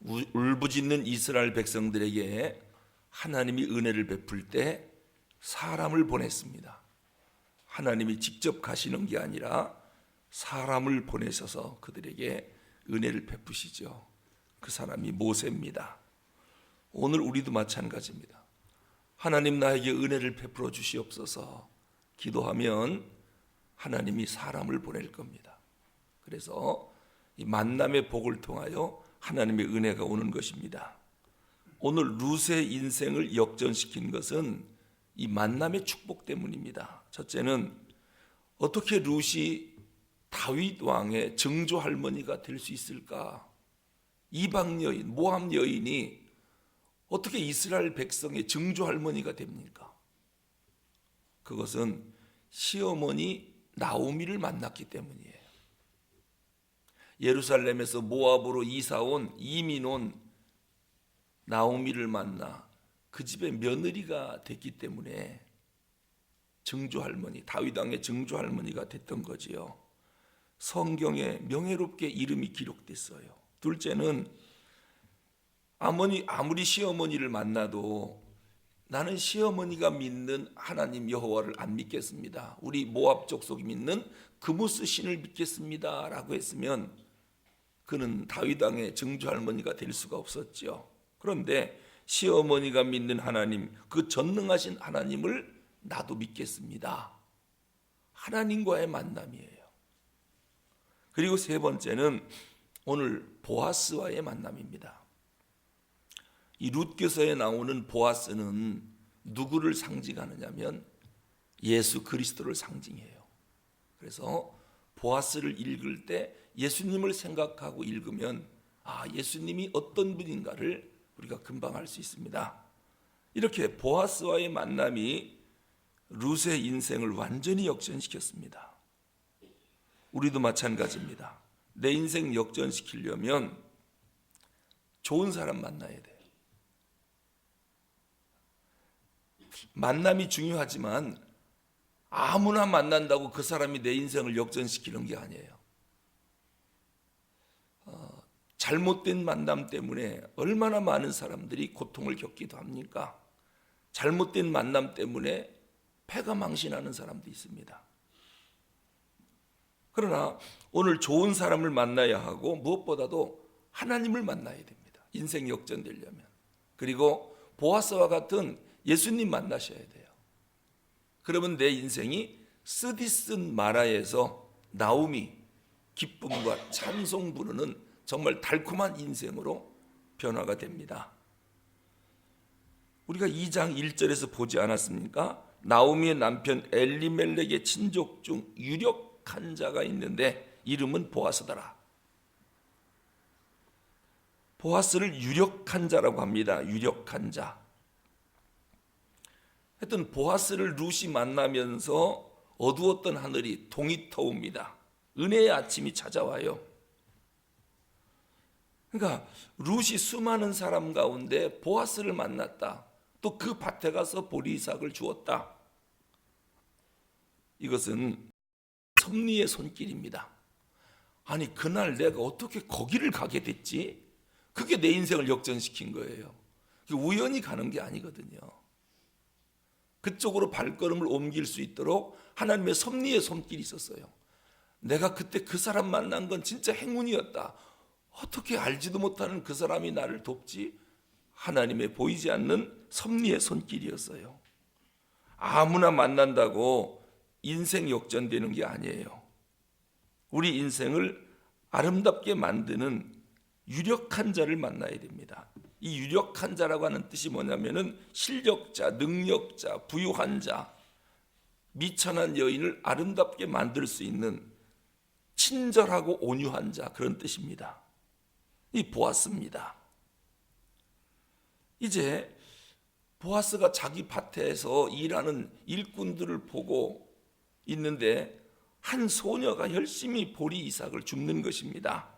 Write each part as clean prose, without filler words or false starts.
울부짖는 이스라엘 백성들에게 하나님이 은혜를 베풀 때 사람을 보냈습니다. 하나님이 직접 가시는 게 아니라 사람을 보내셔서 그들에게 은혜를 베푸시죠. 그 사람이 모세입니다. 오늘 우리도 마찬가지입니다. 하나님 나에게 은혜를 베풀어 주시옵소서 기도하면 하나님이 사람을 보낼 겁니다. 그래서 이 만남의 복을 통하여 하나님의 은혜가 오는 것입니다. 오늘 룻의 인생을 역전시킨 것은 이 만남의 축복 때문입니다. 첫째는 어떻게 룻이 다윗 왕의 증조 할머니가 될 수 있을까? 이방 여인, 모함 여인이 어떻게 이스라엘 백성의 증조 할머니가 됩니까? 그것은 시어머니 나오미를 만났기 때문이에요. 예루살렘에서 모압으로 이민 온 나오미를 만나 그 집의 며느리가 됐기 때문에 증조 할머니, 다윗 왕의 증조 할머니가 됐던 거지요. 성경에 명예롭게 이름이 기록됐어요. 둘째는 아무리 시어머니를 만나도 나는 시어머니가 믿는 하나님 여호와를 안 믿겠습니다. 우리 모압 족속이 믿는 그무스 신을 믿겠습니다 라고 했으면 그는 다윗 왕의 증조 할머니가 될 수가 없었죠. 그런데 시어머니가 믿는 하나님, 그 전능하신 하나님을 나도 믿겠습니다. 하나님과의 만남이에요. 그리고 세 번째는 오늘 보아스와의 만남입니다. 이 룻기서에 나오는 보아스는 누구를 상징하느냐면 예수 그리스도를 상징해요. 그래서 보아스를 읽을 때 예수님을 생각하고 읽으면 예수님이 어떤 분인가를 우리가 금방 알 수 있습니다. 이렇게 보아스와의 만남이 룻의 인생을 완전히 역전시켰습니다. 우리도 마찬가지입니다. 내 인생 역전시키려면 좋은 사람 만나야 돼요. 만남이 중요하지만 아무나 만난다고 그 사람이 내 인생을 역전시키는 게 아니에요. 잘못된 만남 때문에 얼마나 많은 사람들이 고통을 겪기도 합니까? 잘못된 만남 때문에 패가 망신하는 사람도 있습니다. 그러나 오늘 좋은 사람을 만나야 하고 무엇보다도 하나님을 만나야 됩니다. 인생 역전되려면. 그리고 보아스와 같은 예수님 만나셔야 돼요. 그러면 내 인생이 스디슨 마라에서 나오미, 기쁨과 찬송 부르는 정말 달콤한 인생으로 변화가 됩니다. 우리가 2장 1절에서 보지 않았습니까? 나오미의 남편 엘리멜렉의 친족 중 유력한 자가 있는데 이름은 보아스더라. 보아스를 유력한 자라고 합니다. 유력한 자. 하여튼 보아스를 룻이 만나면서 어두웠던 하늘이 동이 터옵니다. 은혜의 아침이 찾아와요. 그러니까 룻이 수많은 사람 가운데 보아스를 만났다. 또 그 밭에 가서 보리이삭을 주었다. 이것은 섭리의 손길입니다. 아니 그날 내가 어떻게 거기를 가게 됐지? 그게 내 인생을 역전시킨 거예요. 우연히 가는 게 아니거든요. 그쪽으로 발걸음을 옮길 수 있도록 하나님의 섭리의 손길이 있었어요. 내가 그때 그 사람 만난 건 진짜 행운이었다. 어떻게 알지도 못하는 그 사람이 나를 돕지? 하나님의 보이지 않는 섭리의 손길이었어요. 아무나 만난다고 인생 역전되는 게 아니에요. 우리 인생을 아름답게 만드는 유력한 자를 만나야 됩니다. 이 유력한 자라고 하는 뜻이 뭐냐면은 실력자, 능력자, 부유한 자, 미천한 여인을 아름답게 만들 수 있는 친절하고 온유한 자, 그런 뜻입니다. 이 보아스입니다. 이제 보아스가 자기 밭에서 일하는 일꾼들을 보고 있는데 한 소녀가 열심히 보리 이삭을 줍는 것입니다.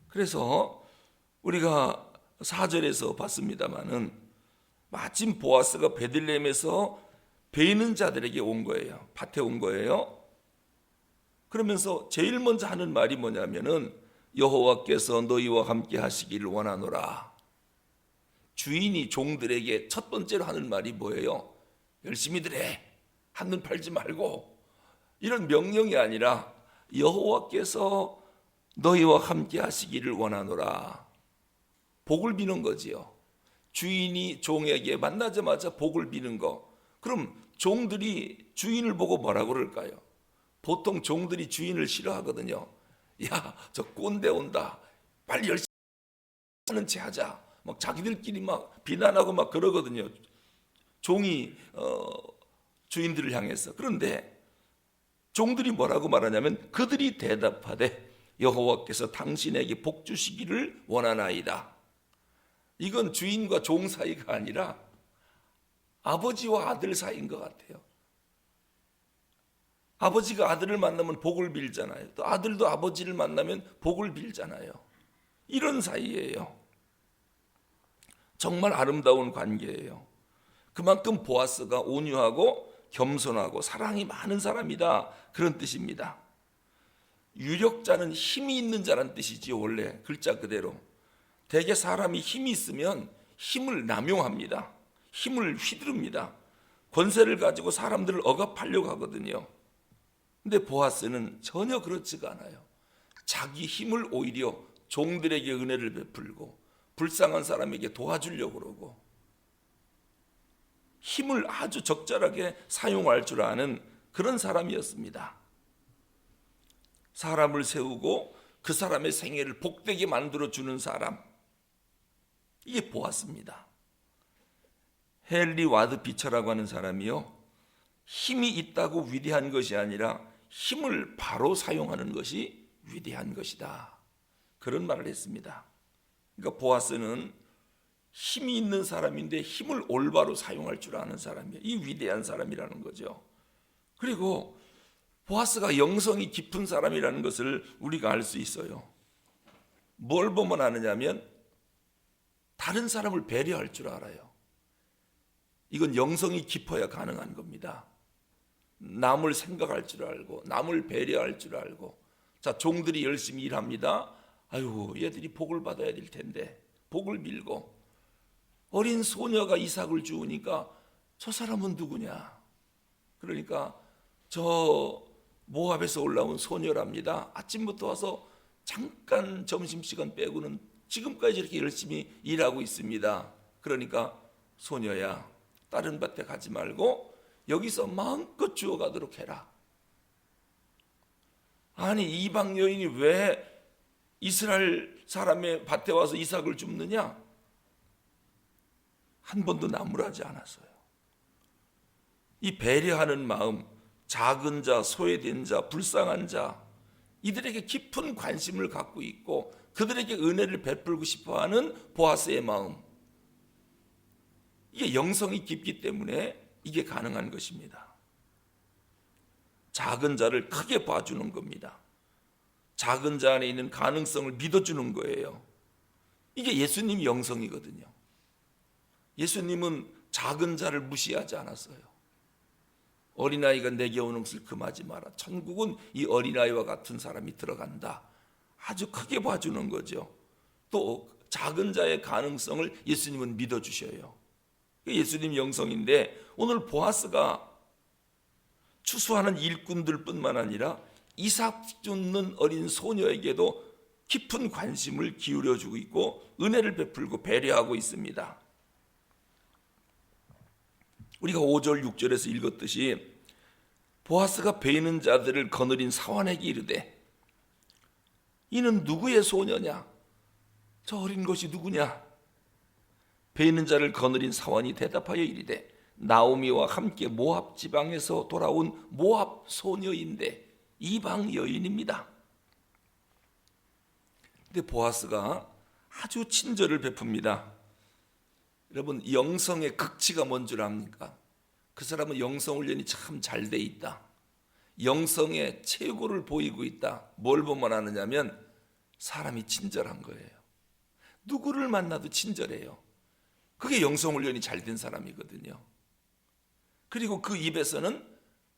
그래서 우리가 4절에서 봤습니다마는 마침 보아스가 베들레헴에서 베이는 자들에게 온 거예요. 밭에 온 거예요. 그러면서 제일 먼저 하는 말이 뭐냐면은 여호와께서 너희와 함께 하시기를 원하노라. 주인이 종들에게 첫 번째로 하는 말이 뭐예요? 열심히들 해. 한눈 팔지 말고. 이런 명령이 아니라 여호와께서 너희와 함께 하시기를 원하노라. 복을 비는 거지요. 주인이 종에게 만나자마자 복을 비는 거. 그럼 종들이 주인을 보고 뭐라 그럴까요? 보통 종들이 주인을 싫어하거든요. 야, 저 꼰대 온다. 빨리 열심히 하는 채 하자. 막 자기들끼리 막 비난하고 막 그러거든요. 종이 주인들을 향해서. 그런데 종들이 뭐라고 말하냐면 그들이 대답하되 여호와께서 당신에게 복 주시기를 원하나이다. 이건 주인과 종 사이가 아니라 아버지와 아들 사이인 것 같아요. 아버지가 아들을 만나면 복을 빌잖아요. 또 아들도 아버지를 만나면 복을 빌잖아요. 이런 사이예요. 정말 아름다운 관계예요. 그만큼 보아스가 온유하고 겸손하고 사랑이 많은 사람이다. 그런 뜻입니다. 유력자는 힘이 있는 자란 뜻이지요. 원래 글자 그대로. 대개 사람이 힘이 있으면 힘을 남용합니다. 힘을 휘두릅니다. 권세를 가지고 사람들을 억압하려고 하거든요. 근데 보아스는 전혀 그렇지가 않아요. 자기 힘을 오히려 종들에게 은혜를 베풀고 불쌍한 사람에게 도와주려고 그러고 힘을 아주 적절하게 사용할 줄 아는 그런 사람이었습니다. 사람을 세우고 그 사람의 생애를 복되게 만들어주는 사람, 이게 보았습니다. 헨리 와드 비처라고 하는 사람이요, 힘이 있다고 위대한 것이 아니라 힘을 바로 사용하는 것이 위대한 것이다, 그런 말을 했습니다. 그러니까 보아스는 힘이 있는 사람인데 힘을 올바로 사용할 줄 아는 사람이에요. 이 위대한 사람이라는 거죠. 그리고 보아스가 영성이 깊은 사람이라는 것을 우리가 알 수 있어요. 뭘 보면 아느냐면 다른 사람을 배려할 줄 알아요. 이건 영성이 깊어야 가능한 겁니다. 남을 생각할 줄 알고 남을 배려할 줄 알고. 자, 종들이 열심히 일합니다. 아유, 얘들이 복을 받아야 될 텐데 복을 빌고, 어린 소녀가 이삭을 주우니까 저 사람은 누구냐? 그러니까 저 모압에서 올라온 소녀랍니다. 아침부터 와서 잠깐 점심시간 빼고는 지금까지 이렇게 열심히 일하고 있습니다. 그러니까 소녀야, 다른 밭에 가지 말고 여기서 마음껏 주워가도록 해라. 아니, 이방 여인이 왜 이스라엘 사람의 밭에 와서 이삭을 줍느냐? 한 번도 나무라지 않았어요. 이 배려하는 마음, 작은 자, 소외된 자, 불쌍한 자, 이들에게 깊은 관심을 갖고 있고 그들에게 은혜를 베풀고 싶어하는 보아스의 마음, 이게 영성이 깊기 때문에 이게 가능한 것입니다. 작은 자를 크게 봐주는 겁니다. 작은 자 안에 있는 가능성을 믿어주는 거예요. 이게 예수님 영성이거든요. 예수님은 작은 자를 무시하지 않았어요. 어린아이가 내게 오는 것을 금하지 마라. 천국은 이 어린아이와 같은 사람이 들어간다. 아주 크게 봐주는 거죠. 또 작은 자의 가능성을 예수님은 믿어주셔요. 예수님 영성인데 오늘 보아스가 추수하는 일꾼들 뿐만 아니라 이삭 줍는 어린 소녀에게도 깊은 관심을 기울여주고 있고 은혜를 베풀고 배려하고 있습니다. 우리가 5절 6절에서 읽었듯이 보아스가 베이는 자들을 거느린 사환에게 이르되 이는 누구의 소녀냐? 저 어린 것이 누구냐? 베이는 자를 거느린 사환이 대답하여 이르되 나오미와 함께 모압 지방에서 돌아온 모압 소녀인데 이방 여인입니다. 근데 보아스가 아주 친절을 베풉니다. 여러분, 영성의 극치가 뭔 줄 압니까? 그 사람은 영성 훈련이 참 잘 돼 있다. 영성의 최고를 보이고 있다. 뭘 보면 아느냐면 사람이 친절한 거예요. 누구를 만나도 친절해요. 그게 영성 훈련이 잘 된 사람이거든요. 그리고 그 입에서는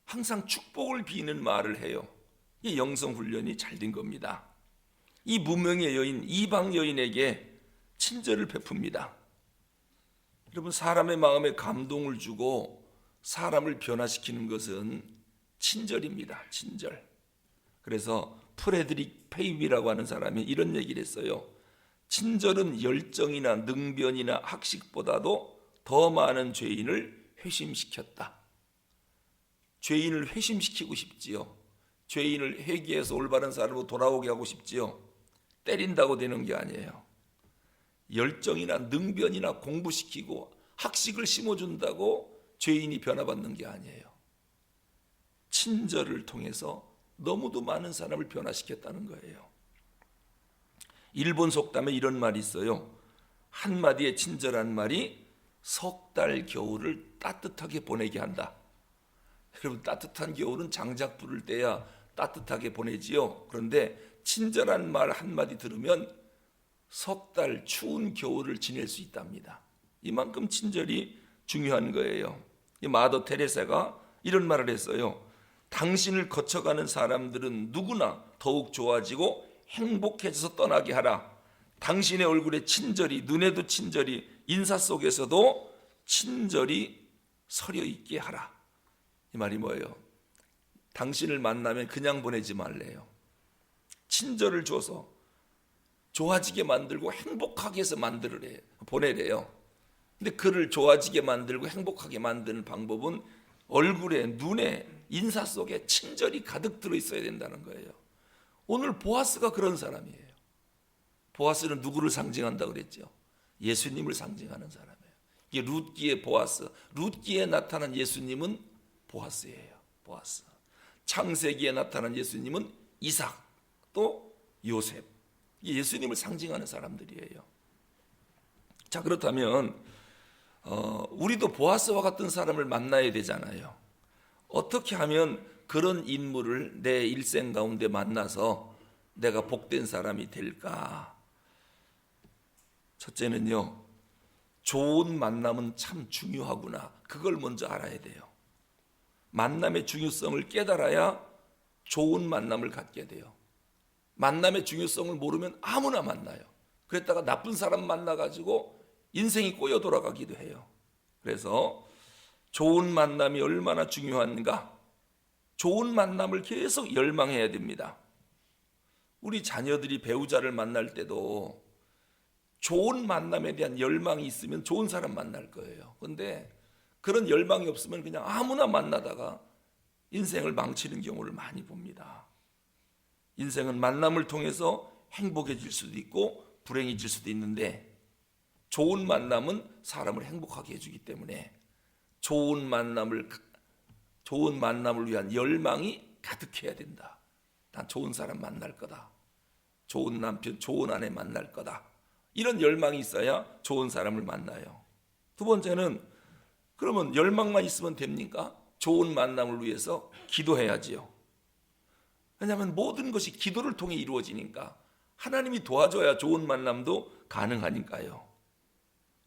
항상 축복을 비는 말을 해요. 이 영성 훈련이 잘 된 겁니다. 이 무명의 여인, 이방 여인에게 친절을 베풉니다. 여러분, 사람의 마음에 감동을 주고 사람을 변화시키는 것은 친절입니다. 친절. 그래서 프레드릭 페이비라고 하는 사람이 이런 얘기를 했어요. 친절은 열정이나 능변이나 학식보다도 더 많은 죄인을 회심시켰다. 죄인을 회심시키고 싶지요. 죄인을 회개해서 올바른 삶으로 돌아오게 하고 싶지요. 때린다고 되는 게 아니에요. 열정이나 능변이나 공부시키고 학식을 심어준다고 죄인이 변화받는 게 아니에요. 친절을 통해서 너무도 많은 사람을 변화시켰다는 거예요. 일본 속담에 이런 말이 있어요. 한마디의 친절한 말이 석 달 겨울을 따뜻하게 보내게 한다. 여러분, 따뜻한 겨울은 장작 불을 때야 따뜻하게 보내지요. 그런데 친절한 말 한마디 들으면 석 달 추운 겨울을 지낼 수 있답니다. 이만큼 친절이 중요한 거예요. 마더 테레사가 이런 말을 했어요. 당신을 거쳐가는 사람들은 누구나 더욱 좋아지고 행복해져서 떠나게 하라. 당신의 얼굴에 친절이, 눈에도 친절이, 인사 속에서도 친절이 서려 있게 하라. 이 말이 뭐예요? 당신을 만나면 그냥 보내지 말래요. 친절을 줘서 좋아지게 만들고 행복하게 해서 보내래요. 근데 그를 좋아지게 만들고 행복하게 만드는 방법은 얼굴에, 눈에, 인사 속에 친절이 가득 들어있어야 된다는 거예요. 오늘 보아스가 그런 사람이에요. 보아스는 누구를 상징한다고 그랬죠? 예수님을 상징하는 사람이에요. 이게 룻기의 보아스, 룻기에 나타난 예수님은 보아스예요. 보아스. 창세기에 나타난 예수님은 이삭, 또 요셉. 이게 예수님을 상징하는 사람들이에요. 자, 그렇다면 우리도 보아스와 같은 사람을 만나야 되잖아요. 어떻게 하면 그런 인물을 내 일생 가운데 만나서 내가 복된 사람이 될까? 첫째는요, 좋은 만남은 참 중요하구나. 그걸 먼저 알아야 돼요. 만남의 중요성을 깨달아야 좋은 만남을 갖게 돼요. 만남의 중요성을 모르면 아무나 만나요. 그랬다가 나쁜 사람 만나가지고 인생이 꼬여 돌아가기도 해요. 그래서 좋은 만남이 얼마나 중요한가? 좋은 만남을 계속 열망해야 됩니다. 우리 자녀들이 배우자를 만날 때도 좋은 만남에 대한 열망이 있으면 좋은 사람 만날 거예요. 그런데 그런 열망이 없으면 그냥 아무나 만나다가 인생을 망치는 경우를 많이 봅니다. 인생은 만남을 통해서 행복해질 수도 있고 불행해질 수도 있는데, 좋은 만남은 사람을 행복하게 해주기 때문에 좋은 만남을 위한 열망이 가득해야 된다. 난 좋은 사람 만날 거다. 좋은 남편, 좋은 아내 만날 거다. 이런 열망이 있어야 좋은 사람을 만나요. 두 번째는, 그러면 열망만 있으면 됩니까? 좋은 만남을 위해서 기도해야지요. 왜냐하면 모든 것이 기도를 통해 이루어지니까, 하나님이 도와줘야 좋은 만남도 가능하니까요.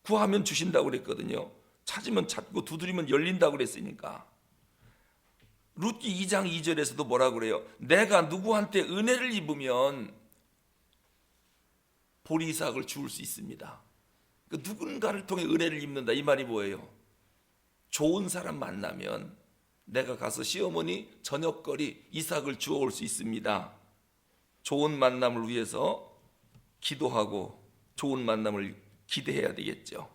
구하면 주신다고 그랬거든요. 찾으면 찾고 두드리면 열린다고 그랬으니까. 룻기 2장 2절에서도 뭐라고 그래요? 내가 누구한테 은혜를 입으면 보리삭을 주울 수 있습니다. 그러니까 누군가를 통해 은혜를 입는다, 이 말이 뭐예요? 좋은 사람 만나면 내가 가서 시어머니 저녁거리 이삭을 주워올 수 있습니다. 좋은 만남을 위해서 기도하고 좋은 만남을 기대해야 되겠죠.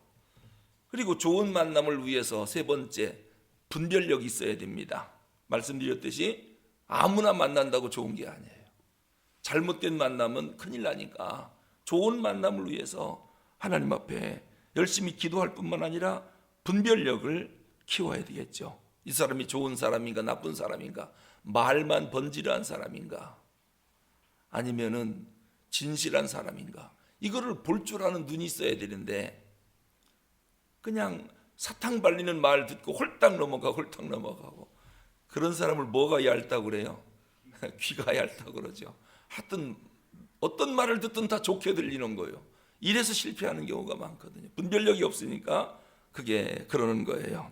그리고 좋은 만남을 위해서 세 번째, 분별력이 있어야 됩니다. 말씀드렸듯이 아무나 만난다고 좋은 게 아니에요. 잘못된 만남은 큰일 나니까 좋은 만남을 위해서 하나님 앞에 열심히 기도할 뿐만 아니라 분별력을 키워야 되겠죠. 이 사람이 좋은 사람인가 나쁜 사람인가, 말만 번지르한 사람인가, 아니면은 진실한 사람인가, 이거를 볼 줄 아는 눈이 있어야 되는데 그냥 사탕 발리는 말 듣고 홀딱 넘어가고 그런 사람을 뭐가 얇다고 그래요? 귀가 얇다고 그러죠. 하여튼 어떤 말을 듣든 다 좋게 들리는 거예요. 이래서 실패하는 경우가 많거든요. 분별력이 없으니까 그게 그러는 거예요.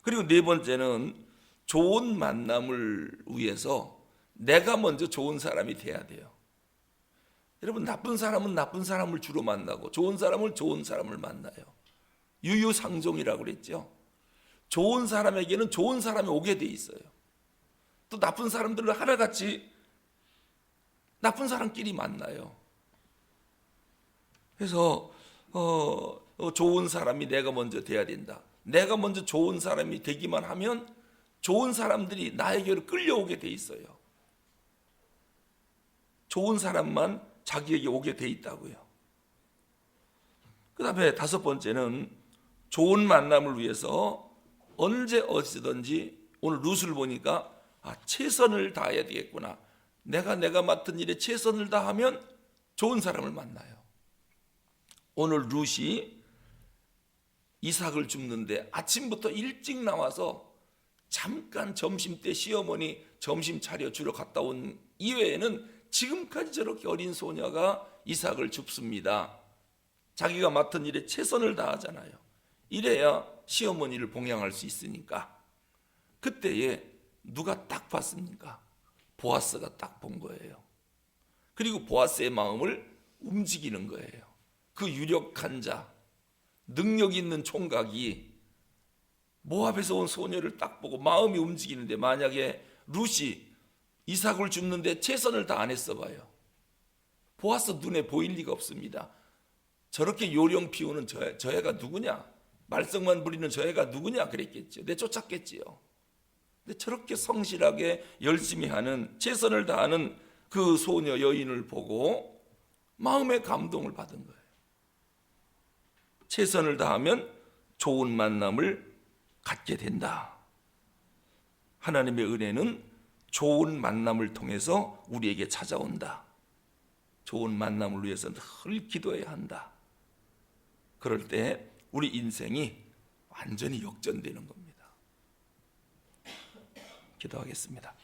그리고 네 번째는 좋은 만남을 위해서 내가 먼저 좋은 사람이 돼야 돼요. 여러분, 나쁜 사람은 나쁜 사람을 주로 만나고 좋은 사람은 좋은 사람을 만나요. 유유상종이라고 그랬죠. 좋은 사람에게는 좋은 사람이 오게 돼 있어요. 또 나쁜 사람들은 하나같이 나쁜 사람끼리 만나요. 그래서 좋은 사람이 내가 먼저 돼야 된다. 내가 먼저 좋은 사람이 되기만 하면 좋은 사람들이 나에게로 끌려오게 돼 있어요. 좋은 사람만 자기에게 오게 돼 있다고요. 그 다음에 5번째는 좋은 만남을 위해서 언제 어디든지, 오늘 룻을 보니까 최선을 다해야 되겠구나. 내가 맡은 일에 최선을 다하면 좋은 사람을 만나요. 오늘 룻이 이삭을 줍는데 아침부터 일찍 나와서 잠깐 점심때 시어머니 점심 차려주러 갔다 온 이외에는 지금까지 저렇게 어린 소녀가 이삭을 줍습니다. 자기가 맡은 일에 최선을 다하잖아요. 이래야 시어머니를 봉양할 수 있으니까. 그때에 누가 딱 봤습니까? 보아스가 딱 본 거예요. 그리고 보아스의 마음을 움직이는 거예요. 그 유력한 자, 능력 있는 총각이 모압에서 온 소녀를 딱 보고 마음이 움직이는데, 만약에 룻이 이삭을 줍는데 최선을 다 안 했어 봐요. 보아스 눈에 보일 리가 없습니다. 저렇게 요령 피우는 저 애가 누구냐? 말썽만 부리는 저 애가 누구냐? 그랬겠죠. 내쫓았겠지요. 근데 저렇게 성실하게 열심히 하는, 최선을 다하는 그 소녀 여인을 보고 마음의 감동을 받은 거예요. 최선을 다하면 좋은 만남을 갖게 된다. 하나님의 은혜는 좋은 만남을 통해서 우리에게 찾아온다. 좋은 만남을 위해서 늘 기도해야 한다. 그럴 때 우리 인생이 완전히 역전되는 겁니다. 기도하겠습니다.